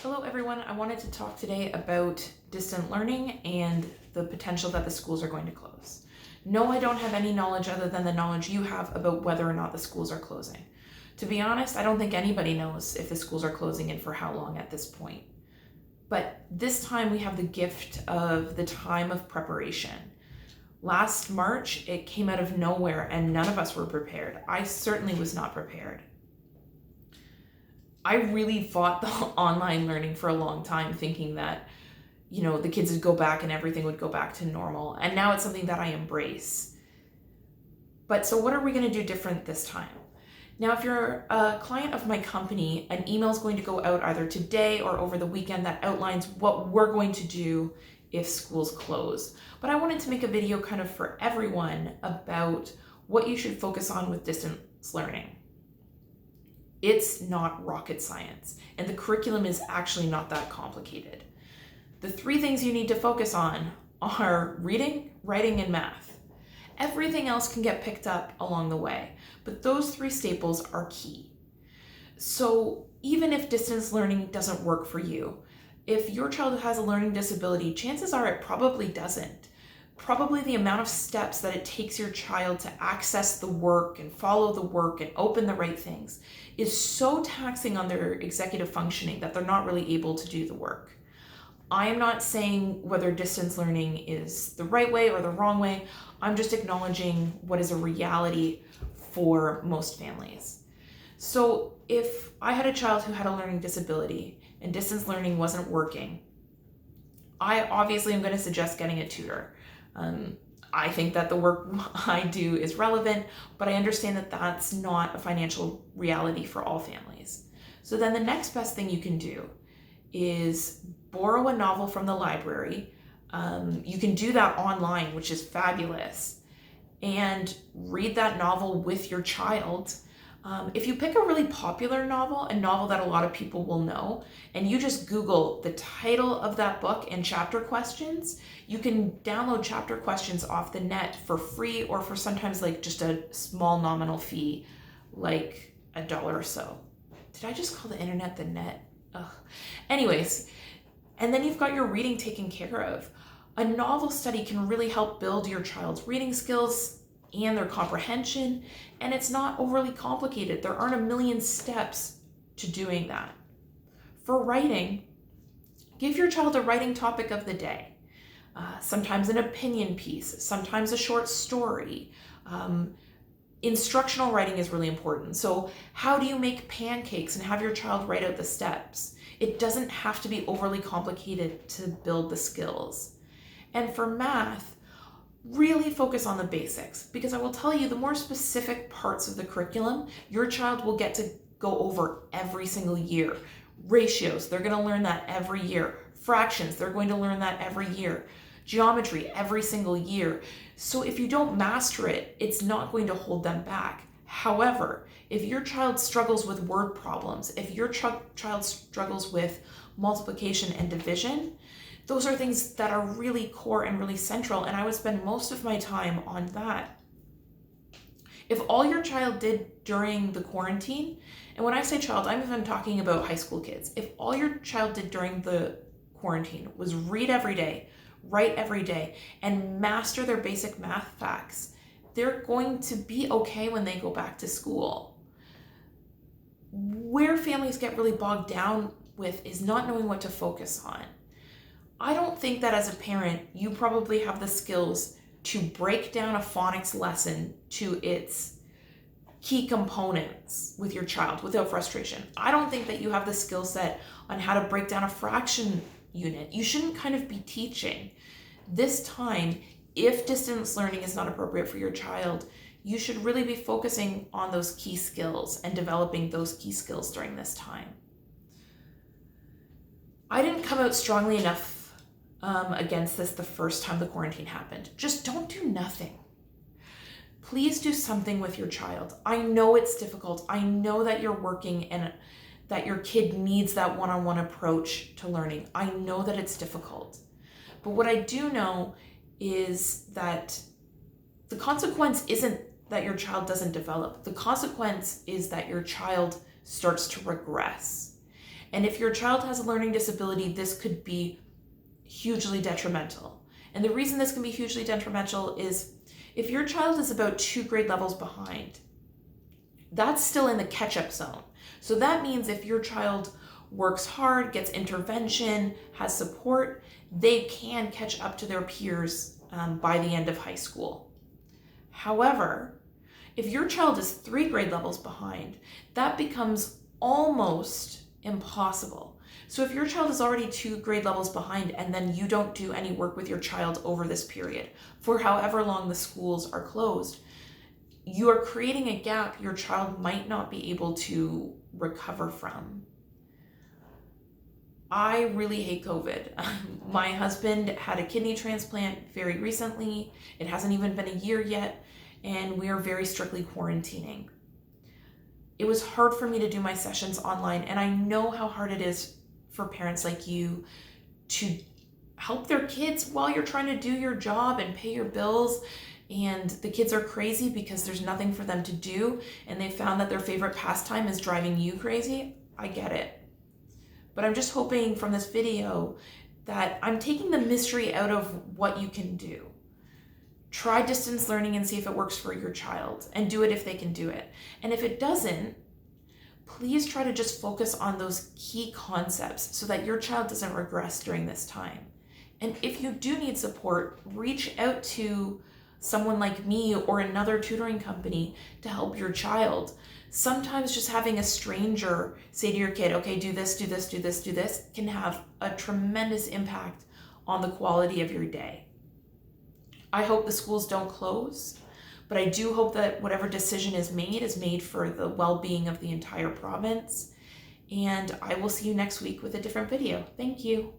Hello everyone, I wanted to talk today about distant learning and the potential that the schools are going to close. No, I don't have any knowledge other than the knowledge you have about whether or not the schools are closing. To be honest, I don't think anybody knows if the schools are closing and for how long at this point. But this time we have the gift of the time of preparation. Last March, it came out of nowhere and none of us were prepared. I certainly was not prepared. I really fought the online learning for a long time, thinking that, the kids would go back and everything would go back to normal. And now it's something that I embrace. But so what are we going to do different this time? Now, if you're a client of my company, an email is going to go out either today or over the weekend that outlines what we're going to do if schools close. But I wanted to make a video kind of for everyone about what you should focus on with distance learning. It's not rocket science, and the curriculum is actually not that complicated. The three things you need to focus on are reading, writing, and math. Everything else can get picked up along the way, but those three staples are key. So even if distance learning doesn't work for you, if your child has a learning disability, chances are it probably doesn't. Probably the amount of steps that it takes your child to access the work and follow the work and open the right things is so taxing on their executive functioning that they're not really able to do the work. I am not saying whether distance learning is the right way or the wrong way. I'm just acknowledging what is a reality for most families. So if I had a child who had a learning disability and distance learning wasn't working, I obviously am going to suggest getting a tutor. I think that the work I do is relevant, but I understand that that's not a financial reality for all families. So then the next best thing you can do is borrow a novel from the library. You can do that online, which is fabulous, and read that novel with your child. If you pick a really popular novel, a novel that a lot of people will know, and you just Google the title of that book and chapter questions, you can download chapter questions off the net for free or for sometimes like just a small nominal fee, like $1 or so. Did I just call the internet the net? Ugh. Anyways, and then you've got your reading taken care of. A novel study can really help build your child's reading skills and their comprehension, and it's not overly complicated. There aren't a million steps to doing that. For writing, give your child a writing topic of the day. Sometimes an opinion piece, sometimes a short story. Instructional writing is really important. So how do you make pancakes and have your child write out the steps? It doesn't have to be overly complicated to build the skills. And for math, really focus on the basics, because I will tell you, the more specific parts of the curriculum, your child will get to go over every single year. Ratios, they're going to learn that every year. Fractions, they're going to learn that every year. Geometry, every single year. So if you don't master it, it's not going to hold them back. However, if your child struggles with word problems, if your child struggles with multiplication and division, those are things that are really core and really central, and I would spend most of my time on that. If all your child did during the quarantine, and when I say child, I'm even talking about high school kids. If all your child did during the quarantine was read every day, write every day, and master their basic math facts, they're going to be okay when they go back to school. Where families get really bogged down with is not knowing what to focus on. I don't think that as a parent, you probably have the skills to break down a phonics lesson to its key components with your child without frustration. I don't think that you have the skill set on how to break down a fraction unit. You shouldn't kind of be teaching. This time, if distance learning is not appropriate for your child, you should really be focusing on those key skills and developing those key skills during this time. I didn't come out strongly enough against this the first time the quarantine happened. Just don't do nothing. Please do something with your child. I know it's difficult. I know that you're working and that your kid needs that one-on-one approach to learning. I know that it's difficult. But what I do know is that the consequence isn't that your child doesn't develop. The consequence is that your child starts to regress. And if your child has a learning disability, this could be hugely detrimental. And the reason this can be hugely detrimental is if your child is about 2 grade levels behind, that's still in the catch-up zone. So that means if your child works hard, gets intervention, has support, they can catch up to their peers by the end of high school. However, if your child is 3 grade levels behind, that becomes almost impossible. So if your child is already 2 grade levels behind and then you don't do any work with your child over this period, for however long the schools are closed, you are creating a gap your child might not be able to recover from. I really hate COVID. My husband had a kidney transplant very recently. It hasn't even been a year yet, and we are very strictly quarantining. It was hard for me to do my sessions online, and I know how hard it is for parents like you to help their kids while you're trying to do your job and pay your bills, and the kids are crazy because there's nothing for them to do, and they found that their favorite pastime is driving you crazy. I get it. But I'm just hoping from this video that I'm taking the mystery out of what you can do. Try distance learning and see if it works for your child, and do it if they can do it. And if it doesn't, please try to just focus on those key concepts so that your child doesn't regress during this time. And if you do need support, reach out to someone like me or another tutoring company to help your child. Sometimes just having a stranger say to your kid, okay, do this, do this, do this, do this, can have a tremendous impact on the quality of your day. I hope the schools don't close, but I do hope that whatever decision is made for the well-being of the entire province. And I will see you next week with a different video. Thank you.